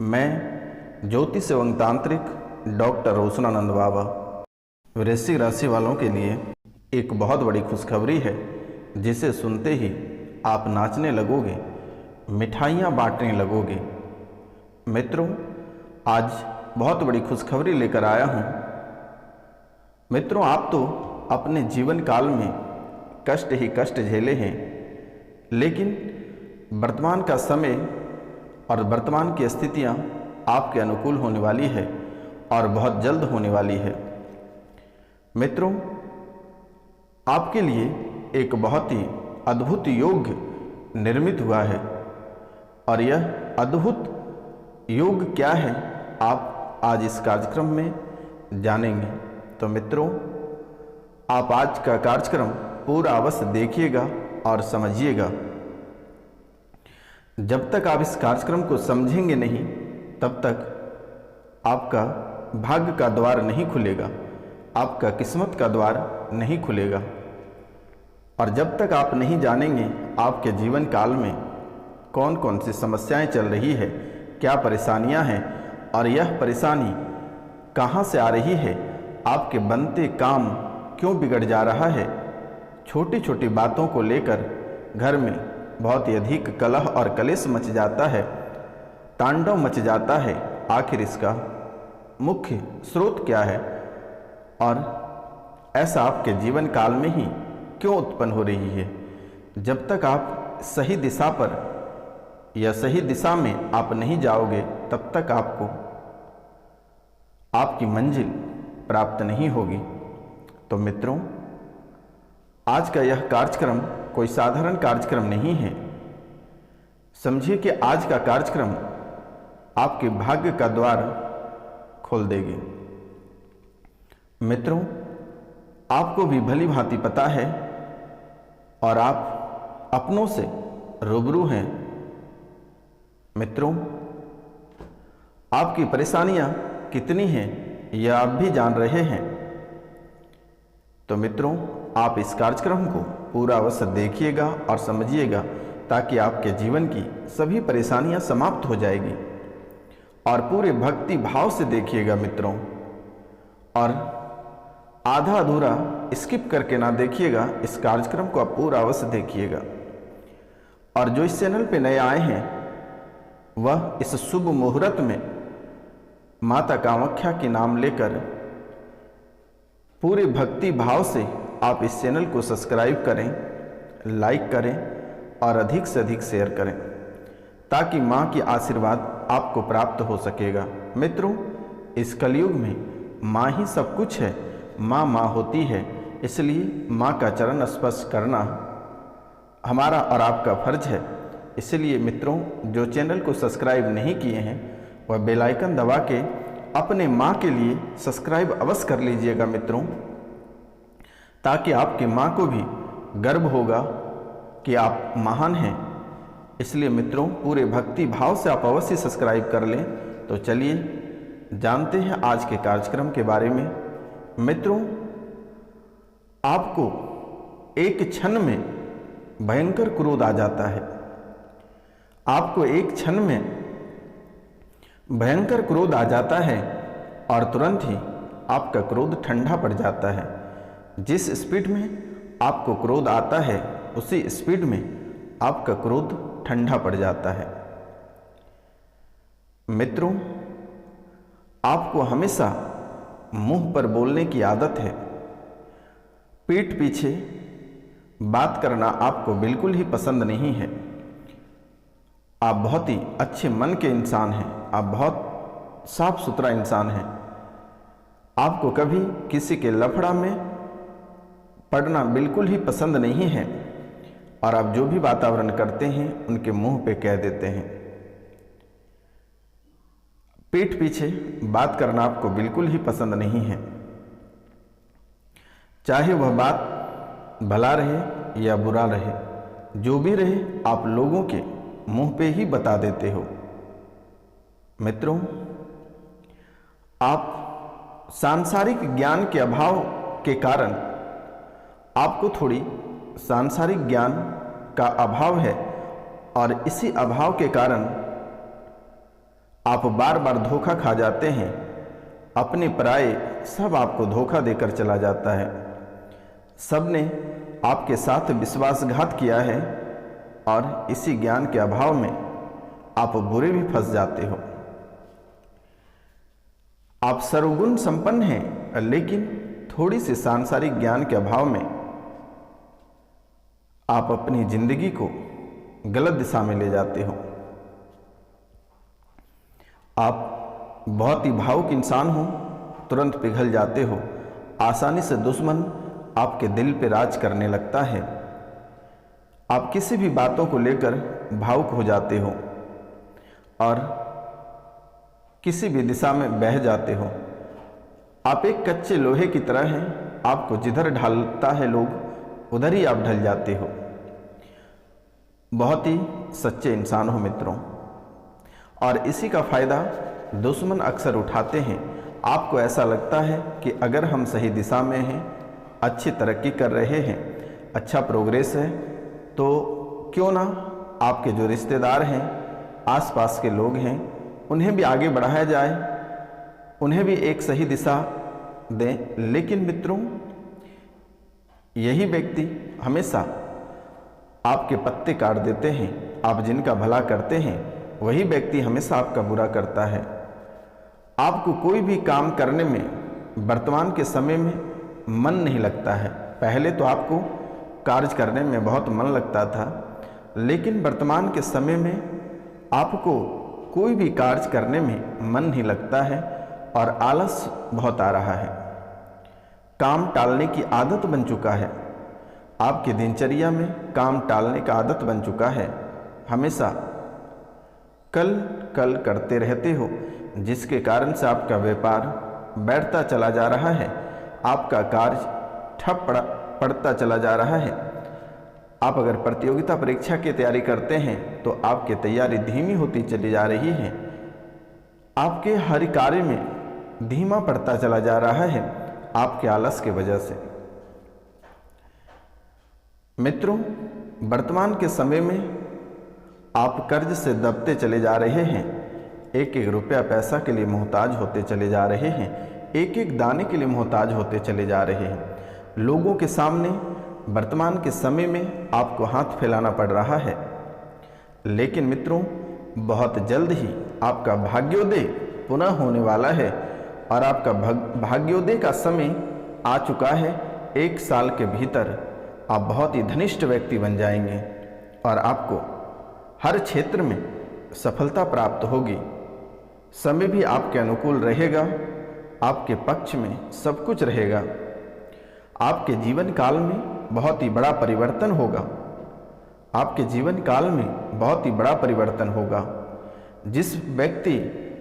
मैं ज्योतिष एवं तांत्रिक डॉक्टर रोशनानंद बाबा वृश्चिक राशि वालों के लिए एक बहुत बड़ी खुशखबरी है, जिसे सुनते ही आप नाचने लगोगे, मिठाइयाँ बांटने लगोगे। मित्रों, आज बहुत बड़ी खुशखबरी लेकर आया हूँ। मित्रों, आप तो अपने जीवन काल में कष्ट ही कष्ट झेले हैं, लेकिन वर्तमान का समय और वर्तमान की स्थितियाँ आपके अनुकूल होने वाली है और बहुत जल्द होने वाली है। मित्रों, आपके लिए एक बहुत ही अद्भुत योग निर्मित हुआ है और यह अद्भुत योग क्या है, आप आज इस कार्यक्रम में जानेंगे। तो मित्रों, आप आज का कार्यक्रम पूरा अवश्य देखिएगा और समझिएगा। जब तक आप इस कार्यक्रम को समझेंगे नहीं, तब तक आपका भाग्य का द्वार नहीं खुलेगा, आपका किस्मत का द्वार नहीं खुलेगा। और जब तक आप नहीं जानेंगे आपके जीवन काल में कौन कौन सी समस्याएं चल रही है, क्या परेशानियां हैं और यह परेशानी कहां से आ रही है, आपके बनते काम क्यों बिगड़ जा रहा है, छोटी छोटी बातों को लेकर घर में बहुत ही अधिक कलह और कलेश मच जाता है, तांडव मच जाता है। आखिर इसका मुख्य स्रोत क्या है और ऐसा आपके जीवन काल में ही क्यों उत्पन्न हो रही है? जब तक आप सही दिशा पर या सही दिशा में आप नहीं जाओगे, तब तक आपको आपकी मंजिल प्राप्त नहीं होगी। तो मित्रों, आज का यह कार्यक्रम कोई साधारण कार्यक्रम नहीं है। समझिए कि आज का कार्यक्रम आपके भाग्य का द्वार खोल देगी। मित्रों, आपको भी भली भांति पता है और आप अपनों से रूबरू हैं। मित्रों, आपकी परेशानियां कितनी हैं यह आप भी जान रहे हैं। तो मित्रों, आप इस कार्यक्रम को पूरा अवश्य देखिएगा और समझिएगा, ताकि आपके जीवन की सभी परेशानियां समाप्त हो जाएगी। और पूरे भक्ति भाव से देखिएगा मित्रों, और आधा अधूरा स्किप करके ना देखिएगा, इस कार्यक्रम को आप पूरा अवश्य देखिएगा। और जो इस चैनल पे नए आए हैं, वह इस शुभ मुहूर्त में माता कामाख्या के नाम लेकर पूरे भक्ति भाव से आप इस चैनल को सब्सक्राइब करें, लाइक करें और अधिक से अधिक शेयर करें, ताकि माँ की आशीर्वाद आपको प्राप्त हो सकेगा। मित्रों, इस कलयुग में माँ ही सब कुछ है, माँ माँ होती है, इसलिए माँ का चरण स्पर्श करना हमारा और आपका फर्ज है। इसलिए मित्रों, जो चैनल को सब्सक्राइब नहीं किए हैं, वह बेल आइकन दबा के अपने माँ के लिए सब्सक्राइब अवश्य कर लीजिएगा मित्रों, ताकि आपकी माँ को भी गर्व होगा कि आप महान हैं। इसलिए मित्रों, पूरे भक्ति भाव से आप अवश्य सब्सक्राइब कर लें। तो चलिए जानते हैं आज के कार्यक्रम के बारे में। मित्रों, आपको एक क्षण में भयंकर क्रोध आ जाता है, आपको एक क्षण में भयंकर क्रोध आ जाता है और तुरंत ही आपका क्रोध ठंडा पड़ जाता है। जिस स्पीड में आपको क्रोध आता है, उसी स्पीड में आपका क्रोध ठंडा पड़ जाता है। मित्रों, आपको हमेशा मुंह पर बोलने की आदत है, पीठ पीछे बात करना आपको बिल्कुल ही पसंद नहीं है। आप बहुत ही अच्छे मन के इंसान हैं, आप बहुत साफ सुथरा इंसान हैं। आपको कभी किसी के लफड़ा में पड़ना बिल्कुल ही पसंद नहीं है और आप जो भी वातावरण करते हैं उनके मुंह पे कह देते हैं। पीठ पीछे बात करना आपको बिल्कुल ही पसंद नहीं है, चाहे वह बात भला रहे या बुरा रहे, जो भी रहे आप लोगों के मुंह पे ही बता देते हो। मित्रों, आप सांसारिक ज्ञान के अभाव के कारण, आपको थोड़ी सांसारिक ज्ञान का अभाव है और इसी अभाव के कारण आप बार बार धोखा खा जाते हैं, अपने पराये सब आपको धोखा देकर चला जाता है। सब ने आपके साथ विश्वासघात किया है और इसी ज्ञान के अभाव में आप बुरे भी फंस जाते हो। आप सर्वगुण संपन्न हैं, लेकिन थोड़ी सी सांसारिक ज्ञान के अभाव में आप अपनी जिंदगी को गलत दिशा में ले जाते हो। आप बहुत ही भावुक इंसान हो, तुरंत पिघल जाते हो। आसानी से दुश्मन आपके दिल पे राज करने लगता है। आप किसी भी बातों को लेकर भावुक हो जाते हो और किसी भी दिशा में बह जाते हो। आप एक कच्चे लोहे की तरह हैं, आपको जिधर ढालता है लोग उधर ही आप ढल जाते हो। बहुत ही सच्चे इंसान हो मित्रों, और इसी का फायदा दुश्मन अक्सर उठाते हैं। आपको ऐसा लगता है कि अगर हम सही दिशा में हैं, अच्छी तरक्की कर रहे हैं, अच्छा प्रोग्रेस है, तो क्यों ना आपके जो रिश्तेदार हैं, आसपास के लोग हैं, उन्हें भी आगे बढ़ाया जाए, उन्हें भी एक सही दिशा दें। लेकिन मित्रों, यही व्यक्ति हमेशा आपके पत्ते काट देते हैं। आप जिनका भला करते हैं वही व्यक्ति हमेशा आपका बुरा करता है। आपको कोई भी काम करने में वर्तमान के समय में मन नहीं लगता है। पहले तो आपको कार्य करने में बहुत मन लगता था, लेकिन वर्तमान के समय में आपको कोई भी कार्य करने में मन नहीं लगता है और आलस बहुत आ रहा है। काम टालने की आदत बन चुका है। आपकी दिनचर्या में काम टालने का आदत बन चुका है। हमेशा कल कल करते रहते हो, जिसके कारण से आपका व्यापार बैठता चला जा रहा है, आपका कार्य ठप पड़ता चला जा रहा है। आप अगर प्रतियोगिता परीक्षा की तैयारी करते हैं तो आपकी तैयारी धीमी होती चली जा रही है। आपके हर कार्य में धीमा पड़ता चला जा रहा है आपके आलस की वजह से। मित्रों, वर्तमान के समय में आप कर्ज से दबते चले जा रहे हैं। एक एक रुपया पैसा के लिए मोहताज होते चले जा रहे हैं। एक एक दाने के लिए मोहताज होते चले जा रहे हैं। लोगों के सामने वर्तमान के समय में आपको हाथ फैलाना पड़ रहा है। लेकिन मित्रों, बहुत जल्द ही आपका भाग्योदय पुनः होने वाला है और आपका भाग्योदय का समय आ चुका है। 1 साल के भीतर आप बहुत ही धनिष्ठ व्यक्ति बन जाएंगे और आपको हर क्षेत्र में सफलता प्राप्त होगी। समय भी आपके अनुकूल रहेगा, आपके पक्ष में सब कुछ रहेगा। आपके जीवन काल में बहुत ही बड़ा परिवर्तन होगा। आपके जीवन काल में बहुत ही बड़ा परिवर्तन होगा। जिस व्यक्ति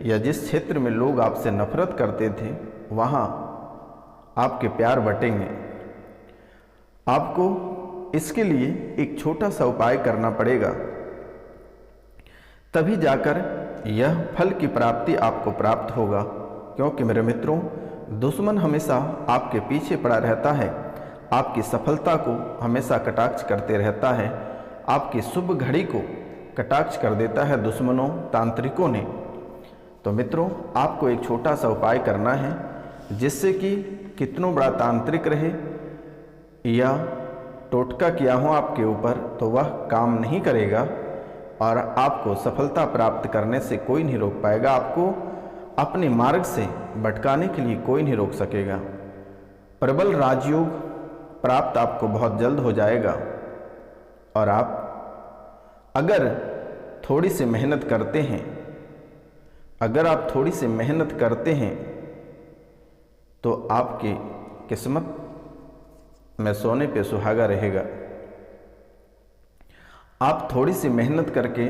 या जिस क्षेत्र में लोग आपसे नफरत करते थे, वहाँ आपके प्यार बटेंगे। आपको इसके लिए एक छोटा सा उपाय करना पड़ेगा, तभी जाकर यह फल की प्राप्ति आपको प्राप्त होगा। क्योंकि मेरे मित्रों, दुश्मन हमेशा आपके पीछे पड़ा रहता है, आपकी सफलता को हमेशा कटाक्ष करते रहता है, आपकी शुभ घड़ी को कटाक्ष कर देता है दुश्मनों, तांत्रिकों ने। तो मित्रों, आपको एक छोटा सा उपाय करना है, जिससे कि कितनों बड़ा तांत्रिक रहे या टोटका किया हो आपके ऊपर, तो वह काम नहीं करेगा और आपको सफलता प्राप्त करने से कोई नहीं रोक पाएगा। आपको अपने मार्ग से भटकाने के लिए कोई नहीं रोक सकेगा। प्रबल राजयोग प्राप्त आपको बहुत जल्द हो जाएगा और आप अगर थोड़ी सी मेहनत करते हैं, अगर आप थोड़ी सी मेहनत करते हैं तो आपकी किस्मत में सोने पे सुहागा रहेगा। आप थोड़ी सी मेहनत करके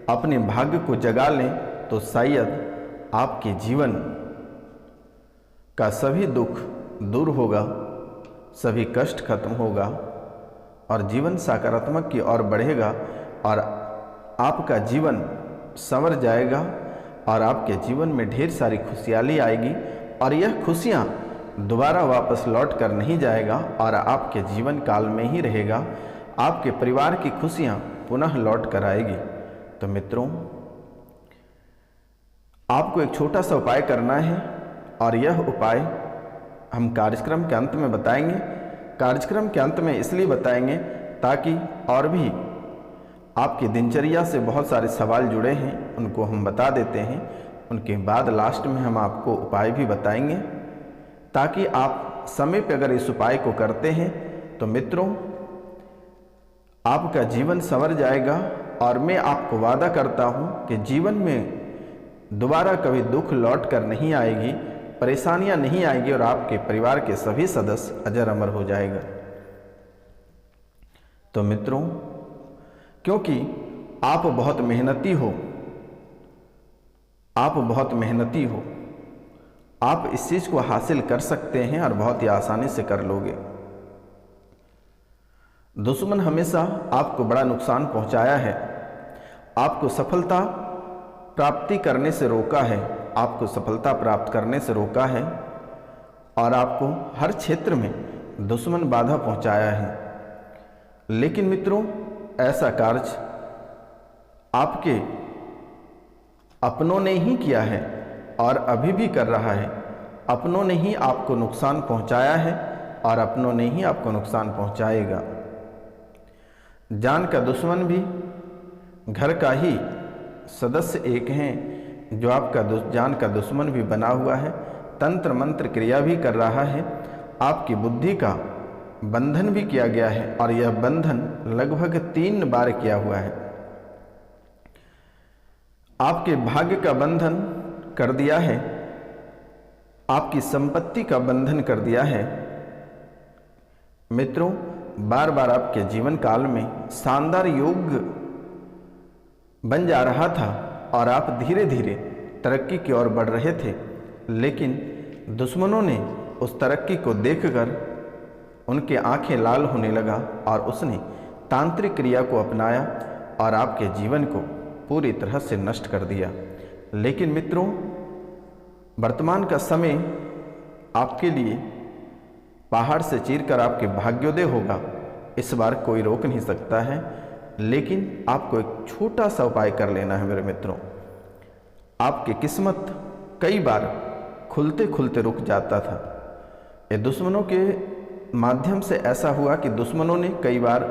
अपने भाग्य को जगा लें तो शायद आपके जीवन का सभी दुख दूर होगा, सभी कष्ट खत्म होगा और जीवन सकारात्मक की ओर बढ़ेगा और आपका जीवन संवर जाएगा और आपके जीवन में ढेर सारी खुशहाली आएगी और यह खुशियाँ दोबारा वापस लौट कर नहीं जाएगा और आपके जीवन काल में ही रहेगा। आपके परिवार की खुशियाँ पुनः लौट कर आएगी। तो मित्रों, आपको एक छोटा सा उपाय करना है और यह उपाय हम कार्यक्रम के अंत में बताएंगे। कार्यक्रम के अंत में इसलिए बताएंगे ताकि और भी आपकी दिनचर्या से बहुत सारे सवाल जुड़े हैं, उनको हम बता देते हैं। उनके बाद लास्ट में हम आपको उपाय भी बताएंगे, ताकि आप समय पर अगर इस उपाय को करते हैं तो मित्रों आपका जीवन संवर जाएगा। और मैं आपको वादा करता हूँ कि जीवन में दोबारा कभी दुख लौट कर नहीं आएगी, परेशानियाँ नहीं आएगी और आपके परिवार के सभी सदस्य अजर अमर हो जाएगा। तो मित्रों, क्योंकि आप बहुत मेहनती हो, आप बहुत मेहनती हो, आप इस चीज़ को हासिल कर सकते हैं और बहुत ही आसानी से कर लोगे। दुश्मन हमेशा आपको बड़ा नुकसान पहुंचाया है, आपको सफलता प्राप्ति करने से रोका है, आपको सफलता प्राप्त करने से रोका है और आपको हर क्षेत्र में दुश्मन बाधा पहुंचाया है। लेकिन मित्रों, ऐसा कार्य आपके अपनों ने ही किया है और अभी भी कर रहा है। अपनों ने ही आपको नुकसान पहुंचाया है और अपनों ने ही आपको नुकसान पहुंचाएगा। जान का दुश्मन भी घर का ही सदस्य एक हैं जो आपका जान का दुश्मन भी बना हुआ है, तंत्र मंत्र क्रिया भी कर रहा है, आपकी बुद्धि का बंधन भी किया गया है और यह बंधन लगभग 3 बार किया हुआ है। आपके भाग्य का बंधन कर दिया है, आपकी संपत्ति का बंधन कर दिया है। मित्रों, बार बार आपके जीवन काल में शानदार योग बन जा रहा था और आप धीरे धीरे तरक्की की ओर बढ़ रहे थे, लेकिन दुश्मनों ने उस तरक्की को देखकर उनके आंखें लाल होने लगा और उसने तांत्रिक क्रिया को अपनाया और आपके जीवन को पूरी तरह से नष्ट कर दिया। लेकिन मित्रों, वर्तमान का समय आपके लिए पहाड़ से चीरकर आपके भाग्योदय होगा, इस बार कोई रोक नहीं सकता है। लेकिन आपको एक छोटा सा उपाय कर लेना है मेरे मित्रों। आपकी किस्मत कई बार खुलते खुलते रुक जाता था। ये दुश्मनों के माध्यम से ऐसा हुआ कि दुश्मनों ने कई बार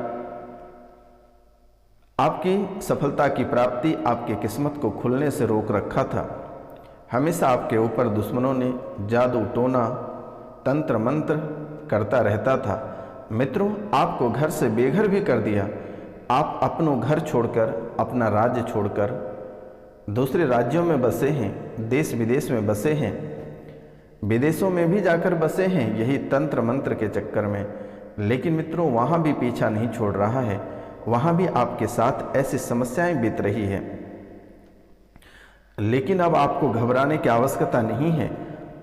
आपकी सफलता की प्राप्ति, आपकी किस्मत को खुलने से रोक रखा था। हमेशा आपके ऊपर दुश्मनों ने जादू टोना तंत्र मंत्र करता रहता था। मित्रों, आपको घर से बेघर भी कर दिया। आप अपनों घर छोड़कर, अपना राज्य छोड़कर दूसरे राज्यों में बसे हैं, देश विदेश में बसे हैं, विदेशों में भी जाकर बसे हैं यही तंत्र मंत्र के चक्कर में। लेकिन मित्रों, वहाँ भी पीछा नहीं छोड़ रहा है, वहाँ भी आपके साथ ऐसी समस्याएं बीत रही है। लेकिन अब आपको घबराने की आवश्यकता नहीं है।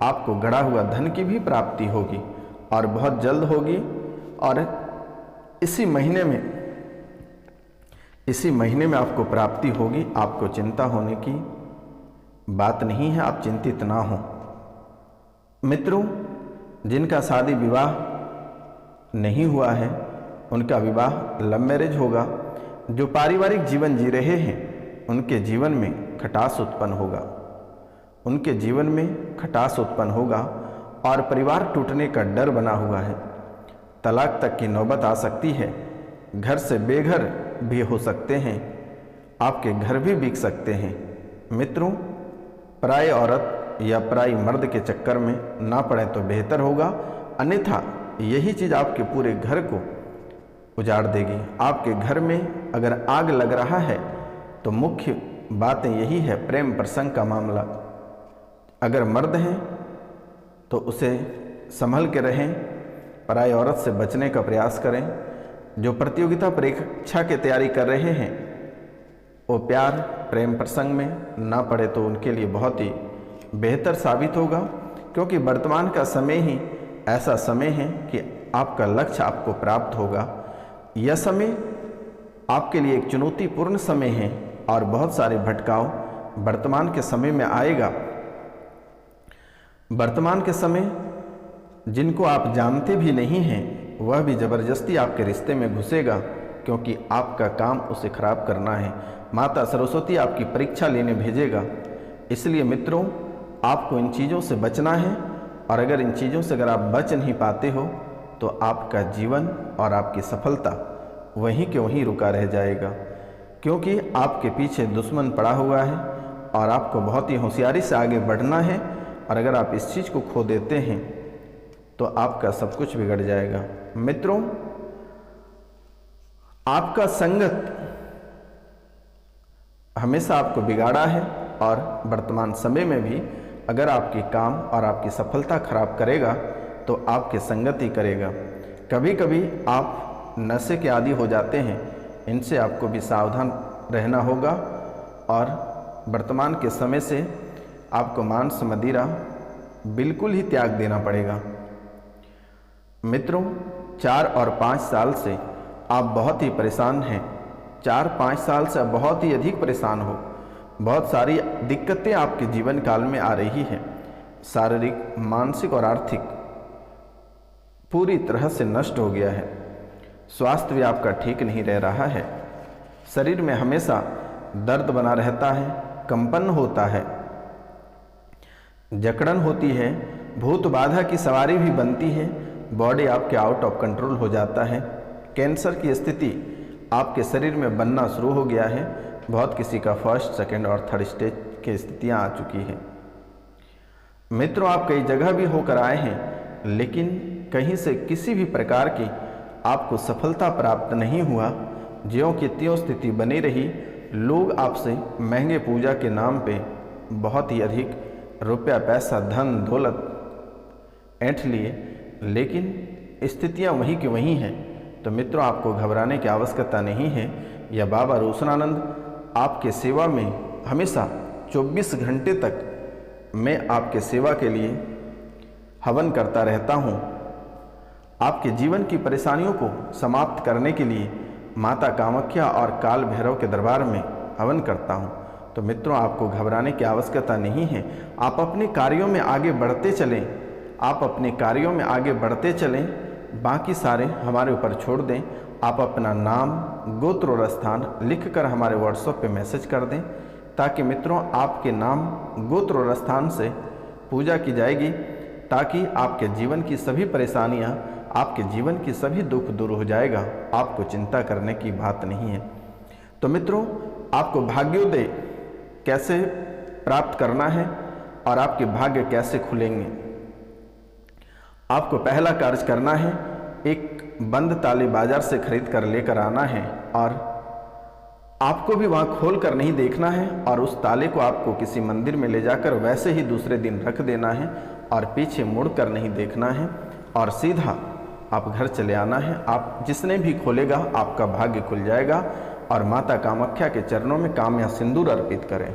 आपको गड़ा हुआ धन की भी प्राप्ति होगी और बहुत जल्द होगी। और इसी महीने में आपको प्राप्ति होगी। आपको चिंता होने की बात नहीं है, आप चिंतित ना हो। मित्रों, जिनका शादी विवाह नहीं हुआ है उनका विवाह लव मैरिज होगा। जो पारिवारिक जीवन जी रहे हैं उनके जीवन में खटास उत्पन्न होगा, उनके जीवन में खटास उत्पन्न होगा और परिवार टूटने का डर बना हुआ है। तलाक तक की नौबत आ सकती है, घर से बेघर भी हो सकते हैं, आपके घर भी बिक सकते हैं। मित्रों, पराई औरत या पराई मर्द के चक्कर में ना पड़े तो बेहतर होगा, अन्यथा यही चीज़ आपके पूरे घर को उजाड़ देगी। आपके घर में अगर आग लग रहा है तो मुख्य बातें यही है, प्रेम प्रसंग का मामला। अगर मर्द हैं तो उसे संभल के रहें, पराई औरत से बचने का प्रयास करें। जो प्रतियोगिता परीक्षा की तैयारी कर रहे हैं वो प्यार प्रेम प्रसंग में ना पड़े तो उनके लिए बहुत ही बेहतर साबित होगा, क्योंकि वर्तमान का समय ही ऐसा समय है कि आपका लक्ष्य आपको प्राप्त होगा। यह समय आपके लिए एक चुनौतीपूर्ण समय है और बहुत सारे भटकाव वर्तमान के समय में आएगा। वर्तमान के समय जिनको आप जानते भी नहीं हैं वह भी ज़बरदस्ती आपके रिश्ते में घुसेगा, क्योंकि आपका काम उसे खराब करना है। माता सरस्वती आपकी परीक्षा लेने भेजेगा। इसलिए मित्रों, आपको इन चीज़ों से बचना है, और अगर इन चीज़ों से अगर आप बच नहीं पाते हो तो आपका जीवन और आपकी सफलता वहीं के वहीं रुका रह जाएगा, क्योंकि आपके पीछे दुश्मन पड़ा हुआ है और आपको बहुत ही होशियारी से आगे बढ़ना है। और अगर आप इस चीज़ को खो देते हैं तो आपका सब कुछ बिगड़ जाएगा। मित्रों, आपका संगत हमेशा आपको बिगाड़ा है, और वर्तमान समय में भी अगर आपके काम और आपकी सफलता खराब करेगा तो आपके संगत ही करेगा। कभी कभी आप नशे के आदी हो जाते हैं, इनसे आपको भी सावधान रहना होगा, और वर्तमान के समय से आपको मांस मदिरा बिल्कुल ही त्याग देना पड़ेगा। मित्रों, 4 और 5 साल से आप बहुत ही परेशान हैं। 4-5 साल से बहुत ही अधिक परेशान हो। बहुत सारी दिक्कतें आपके जीवन काल में आ रही हैं। शारीरिक, मानसिक और आर्थिक पूरी तरह से नष्ट हो गया है। स्वास्थ्य भी आपका ठीक नहीं रह रहा है। शरीर में हमेशा दर्द बना रहता है, कंपन होता है, जकड़न होती है, भूत बाधा की सवारी भी बनती है, बॉडी आपके आउट ऑफ कंट्रोल हो जाता है। कैंसर की स्थिति आपके शरीर में बनना शुरू हो गया है। बहुत किसी का फर्स्ट, सेकंड और थर्ड स्टेज की स्थितियां आ चुकी हैं। मित्रों, आप कई जगह भी होकर आए हैं, लेकिन कहीं से किसी भी प्रकार की आपको सफलता प्राप्त नहीं हुआ। ज्यों की त्यों स्थिति बनी रही। लोग आपसे महंगे पूजा के नाम पे बहुत ही अधिक रुपया, पैसा, धन दौलत ऐंठ लिए, लेकिन स्थितियां वहीं की वहीं हैं। तो मित्रों, आपको घबराने की आवश्यकता नहीं है। यह बाबा रोशनानंद आपके सेवा में हमेशा 24 घंटे तक मैं आपके सेवा के लिए हवन करता रहता हूँ। आपके जीवन की परेशानियों को समाप्त करने के लिए माता कामाख्या और काल भैरव के दरबार में हवन करता हूँ। तो मित्रों, आपको घबराने की आवश्यकता नहीं है। आप अपने कार्यों में आगे बढ़ते चलें, आप अपने कार्यों में आगे बढ़ते चलें, बाकी सारे हमारे ऊपर छोड़ दें। आप अपना नाम, गोत्र और स्थान लिखकर हमारे व्हाट्सएप पे मैसेज कर दें, ताकि मित्रों आपके नाम, गोत्र और स्थान से पूजा की जाएगी, ताकि आपके जीवन की सभी परेशानियां, आपके जीवन की सभी दुख दूर हो जाएगा। आपको चिंता करने की बात नहीं है। तो मित्रों, आपको भाग्योदय कैसे प्राप्त करना है और आपके भाग्य कैसे खुलेंगे, आपको पहला कार्य करना है, एक बंद ताले बाजार से खरीद कर लेकर आना है, और आपको भी वहाँ खोल कर नहीं देखना है, और उस ताले को आपको किसी मंदिर में ले जाकर वैसे ही दूसरे दिन रख देना है, और पीछे मुड़ कर नहीं देखना है, और सीधा आप घर चले आना है। आप जिसने भी खोलेगा आपका भाग्य खुल जाएगा। और माता कामाख्या के चरणों में काम्या सिंदूर अर्पित करें।